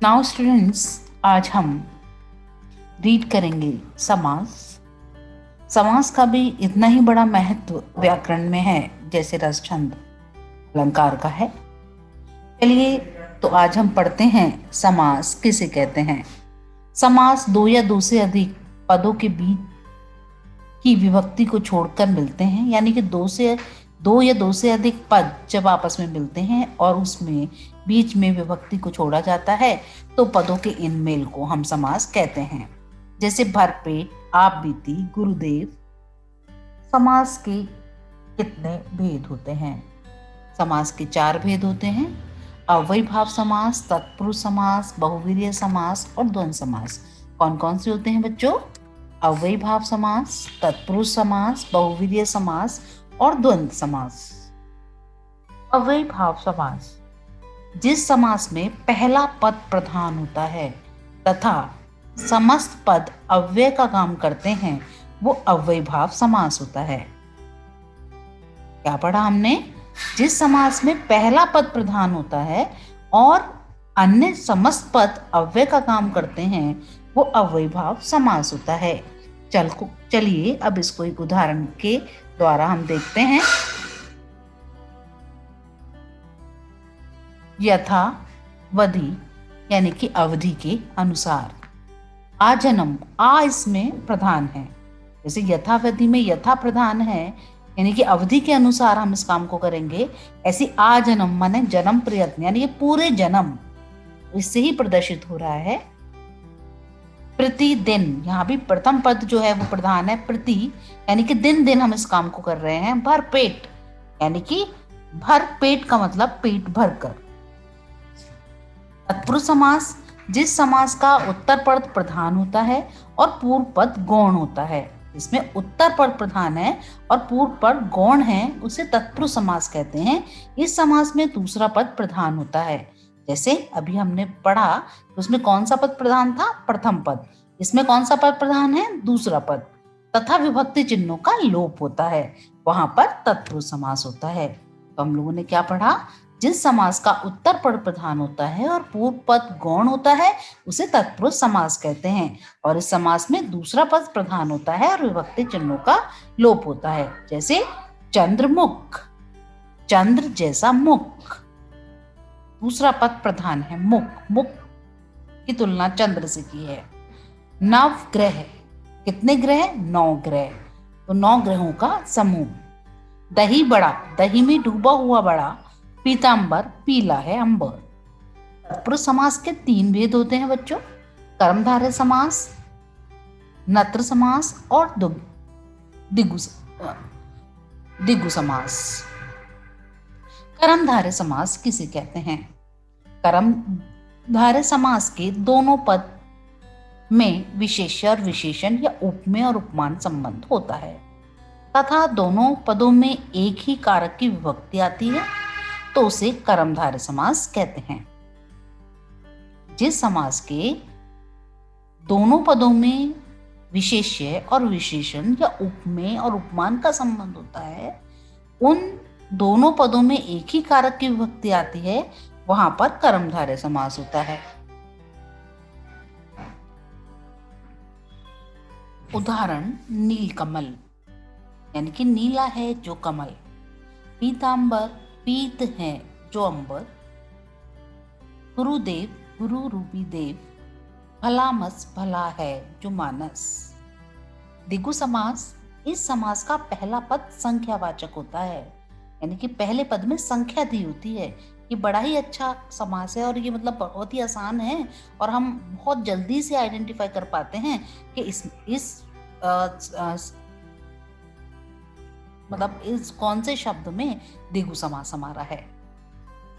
Now students, आज हम read करेंगे समास। समास का भी इतना ही बड़ा महत्व व्याकरण में है जैसे रस, छंद, अलंकार का है। चलिए, तो आज हम पढ़ते हैं समास किसे कहते हैं। समास दो या दो से अधिक पदों के बीच की विभक्ति को छोड़कर मिलते हैं, यानी कि दो या दो से अधिक पद जब आपस में मिलते हैं और उसमें बीच में विभक्ति को छोड़ा जाता है तो पदों के इन मेल को हम समास कहते हैं। जैसे भरपेट, आप बीती, गुरुदेव। समास के कितने भेद होते हैं? समास के चार भेद होते हैं: अव्ययीभाव समास, तत्पुरुष समास, बहुवीर्य समास और द्वंद्व समास। कौन कौन से होते हैं बच्चों? अव्ययीभाव समास, तत्पुरुष समास, बहुवीर्य समास और द्वंद्व समास। अव्ययीभाव समास जिस समास में पहला पद प्रधान होता है तथा समस्त पद अव्यय का काम करते हैं वो अव्ययीभाव समास होता है। क्या पढ़ा हमने? जिस समास में पहला पद प्रधान होता है और अन्य समस्त पद अव्यय का काम करते हैं वो अव्ययीभाव समास होता है। चलिए अब इसको एक उदाहरण के द्वारा हम देखते हैं। यथावधि यानी कि अवधि के अनुसार। आजन्म, आ इसमें प्रधान है। जैसे यथावधि में यथा प्रधान है, यानी कि अवधि के अनुसार हम इस काम को करेंगे। ऐसी आजन्म माने जन्म प्रयत्न, यानी कि पूरे जन्म, इससे ही प्रदर्शित हो रहा है। प्रतिदिन, यहाँ भी प्रथम पद जो है वो प्रधान है। प्रति यानी कि दिन दिन हम इस काम को कर रहे हैं। भर पेट यानी कि भर पेट का मतलब पेट भर कर। तत्पुरुष समास जिस समास का उत्तर पद प्रधान होता है और पूर्व पद गौण होता है। इसमें उत्तर पद प्रधान है और पूर्व पद गौण है, उसे तत्पुरुष समास कहते हैं। इस समास में दूसरा पद प्रधान होता है। जैसे अभी हमने पढ़ा तो उसमें कौन सा पद प्रधान था? प्रथम पद। इसमें कौन सा पद प्रधान है? दूसरा पद। तथा विभक्ति चिन्हों का लोप होता है, वहां पर तत्पुरुष समास होता है। तो हम लोगों ने क्या पढ़ा? जिस समास का उत्तर पद प्रधान होता है और पूर्व पद गौण होता है उसे तत्पुरुष समास कहते हैं। और इस समास में दूसरा पद प्रधान होता है और विभक्ति चिन्हों का लोप होता है। जैसे चंद्रमुख, चंद्र जैसा मुख, दूसरा पद प्रधान है मुख, मुख की तुलना चंद्र से की है। नव ग्रह, कितने ग्रह? 9 ग्रह, तो 9 ग्रहों का समूह। दही बड़ा, दही में डूबा हुआ बड़ा। पीतांबर, पीला है अंबर। तत्पुरुष समास के 3 भेद होते हैं बच्चों: कर्मधारय समास, नत्र समास और दिगु समास। कर्मधारय समास किसे कहते हैं? कर्मधारय समास के दोनों पद में विशेष्य और विशेषण या उपमेय और उपमान संबंध होता है तथा दोनों पदों में एक ही कारक की विभक्ति आती है तो उसे कर्मधारय समास कहते हैं। जिस समास के दोनों पदों में विशेष्य और विशेषण या उपमेय और उपमान का संबंध होता है, उन दोनों पदों में एक ही कारक की विभक्ति आती है, वहां पर कर्मधारय समास होता है। उदाहरण: नीलकमल यानी कि नीला है जो कमल। पीतांबर, पीत है जो अंबर। गुरुदेव, गुरु रूपी देव। भलामस, भला है जो मानस। दिगु समास, इस समास का पहला पद संख्यावाचक होता है, यानी कि पहले पद में संख्या दी होती है। ये बड़ा ही अच्छा समास है और ये मतलब बहुत ही आसान है और हम बहुत जल्दी से आइडेंटिफाई कर पाते हैं कि इस कौन से शब्द में दिगु समास हमारा है।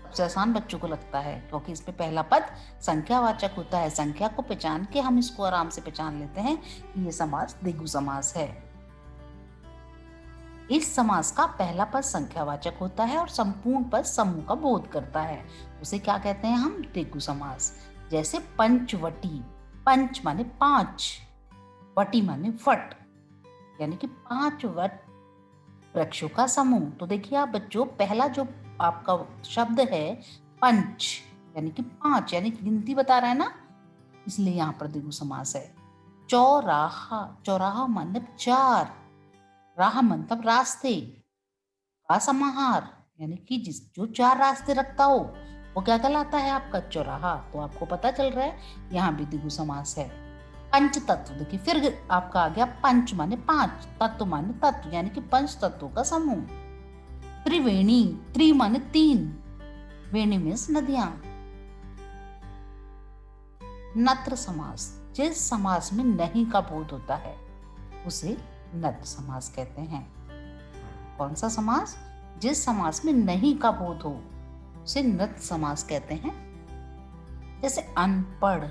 सबसे आसान बच्चों को लगता है क्योंकि इसमें पहला पद संख्यावाचक होता है। संख्या को पहचान के हम इसको आराम से पहचान लेते हैं कि ये समास दिगु समास है। इस समास का पहला पद संख्यावाचक होता है और संपूर्ण पद समूह का बोध करता है, उसे क्या कहते हैं हम? दिगु समास। जैसे पंचवटी, पंच माने 5, वटी माने वट, यानी कि 5 वट वृक्षों का समूह। तो देखिए आप बच्चों, पहला जो आपका शब्द है पंच, यानी कि 5, यानी कि गिनती बता रहा है ना, इसलिए यहाँ पर द्विगु समास है। चौराहा, चौराहा मतलब 4, राह मतलब रास्ते का समाहार, यानी कि जो 4 रास्ते रखता हो वो क्या कहलाता है आपका? चौराहा। तो आपको पता चल रहा है यहाँ भी द्विगु समास है। पंच तत्व, देखिए फिर आपका आ गया पंच माने 5, तत्व माने तत्व, यानी कि पंच तत्वों का समूह। त्रिवेणी, त्रि माने 3, वेणी मीन्स नदियां। नत्र समास, जिस समास में नहीं का बोध होता है उसे नत्र समास कहते हैं। कौन सा समास? जिस समास में नहीं का बोध हो उसे नत्र समास कहते हैं। जैसे अनपढ़,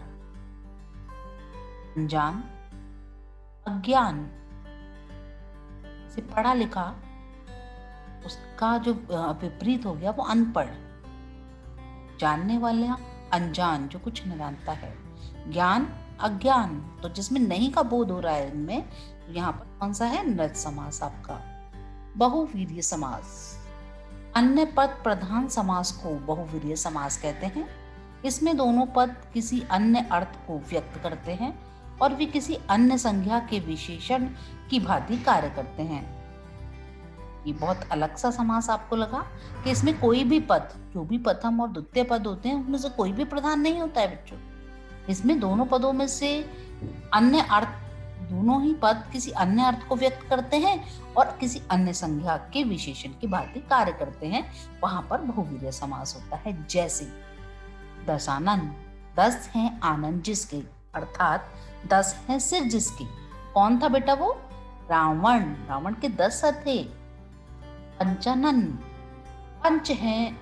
अनजान, अज्ञान। से पढ़ा लिखा, उसका जो विपरीत हो गया वो अनपढ़। जानने वाला, अनजान जो कुछ न जानता है। ज्ञान, अज्ञान, तो जिसमें नहीं का बोध हो रहा है इनमें, तो यहाँ पर कौन सा है? नृत समास आपका। बहुवीर्य समास, अन्य पद प्रधान समास को बहुवीर्य समास कहते हैं। इसमें दोनों पद किसी अन्य अर्थ को व्यक्त करते हैं और वे किसी अन्य संज्ञा के विशेषण की भांति कार्य करते हैं। ये बहुत अलग सा समास आपको लगा कि इसमें कोई भी पद, जो भी प्रथम और द्वितीय पद होते हैं उनमें से कोई भी प्रधान नहीं होता है बच्चों। इसमें दोनों पदों में से अन्य अर्थ, दोनों ही पद किसी अन्य अर्थ को व्यक्त करते हैं और किसी अन्य संज्ञा के विशेषण की भांति कार्य करते हैं, वहां पर बहुवीर्य समास होता है। जैसे दशानन, 10 हैं आनंद जिसके, अर्थात 10 हैं सिर जिसके। कौन था बेटा वो? रावण, रावण के 10 सर थे। पंचानन, पंच हैं,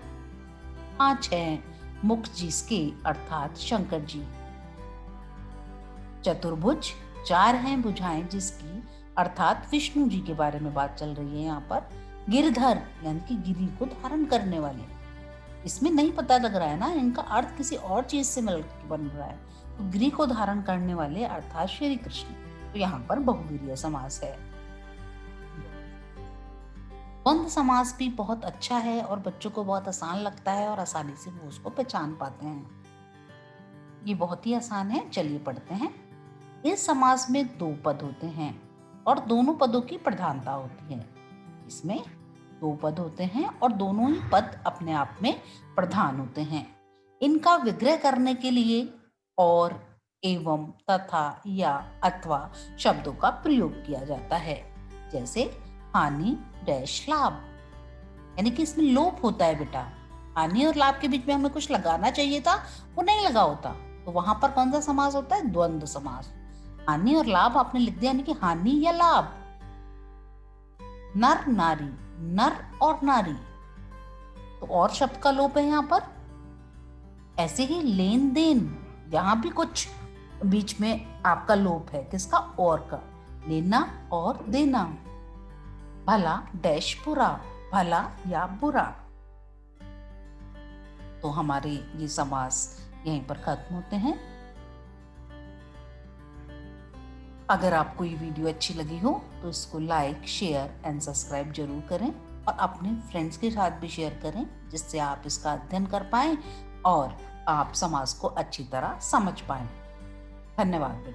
5 हैं मुख जिसके, अर्थात शंकर जी। चतुर्भुज, 4 हैं भुजाएं जिसकी, अर्थात विष्णु जी के बारे में बात चल रही है यहाँ पर। गिरधर यानी कि गिरी को धारण करने वाले। इसमें नहीं पता लग रहा है ना, इनका अर्थ किसी और चीज से मिलकर बन रहा है। तो गिरी को धारण करने वाले अर्थात श्री कृष्ण। तो यहाँ पर बहुवीर्य समास है। द्वंद्व समास भी बहुत अच्छा है और बच्चों को बहुत आसान लगता है और आसानी से वो उसको पहचान पाते हैं। ये बहुत ही आसान है, चलिए पढ़ते हैं। इस समास में 2 पद होते हैं और दोनों पदों की प्रधानता होती है। इसमें 2 पद होते हैं और दोनों ही पद अपने आप में प्रधान होते हैं। इनका विग्रह करने के लिए और, एवं, तथा या अथवा शब्दों का प्रयोग किया जाता है। जैसे हानि डैश लाभ, यानी कि इसमें लोप होता है बेटा। हानि और लाभ के बीच में हमें कुछ लगाना चाहिए था, वो नहीं लगा होता, तो वहां पर कौन सा समास होता है? द्वंद्व समास। हानि और लाभ आपने लिख दिया, यानी कि हानि या लाभ। नर नारी, नर और नारी, तो और शब्द का लोप है यहाँ पर। ऐसे ही लेन देन, यहां भी कुछ बीच में आपका लोप है, किसका? और का। लेना और देना। भला डैश बुरा, भला या बुरा। तो हमारे ये समास यहीं पर खत्म होते हैं। अगर आपको ये वीडियो अच्छी लगी हो तो इसको लाइक, शेयर एंड सब्सक्राइब जरूर करें और अपने फ्रेंड्स के साथ भी शेयर करें, जिससे आप इसका अध्ययन कर पाएं और आप समास को अच्छी तरह समझ पाएं। धन्यवाद।